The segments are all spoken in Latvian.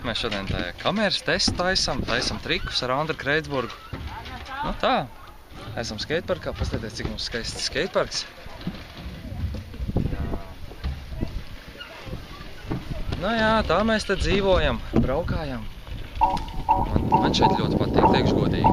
Mēs šodien tā kameras testu taisam trikus ar Andru Kreitsburgu. Nu tā, esam skateparkā, paskatieties, cik mums skaists skateparks. Nu jā, tā mēs te dzīvojam, braukājam. Man šeit ļoti patīk, teikšu godīgi.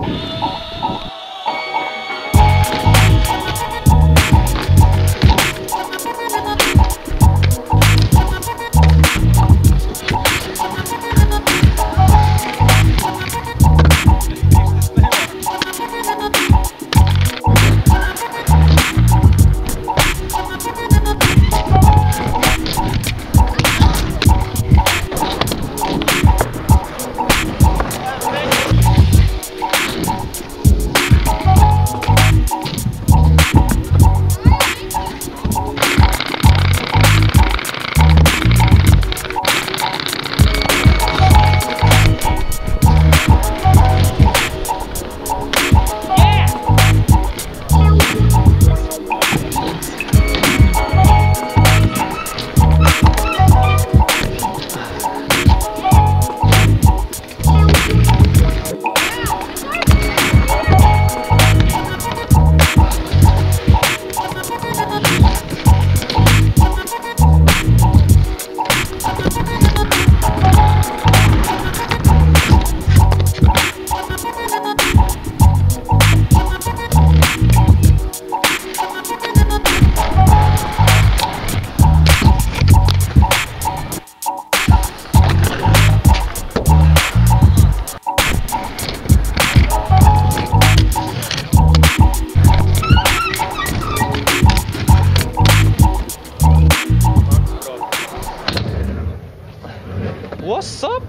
What's up?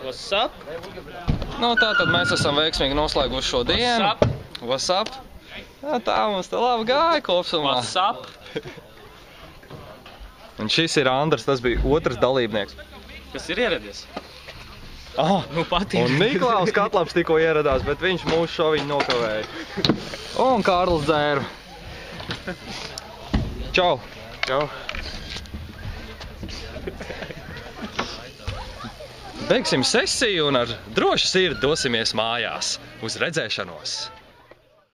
What's up? Nu tātad mēs esam veiksmīgi noslēguši šo dienu. What's up? Jā, tā mums te labi gāja kopsumā. What's up? Un šis ir Andrs, tas bija otrs dalībnieks. Kas ir ieradies? Nu patīk. Un Niklaus Katlaps tikko ieradās, bet viņš mūsu šoviņu nokavēja. Un Kārlis dzēra. Čau! Čau! Beigsim sesiju un ar drošu sirdi dosimies mājās. Uz redzēšanos!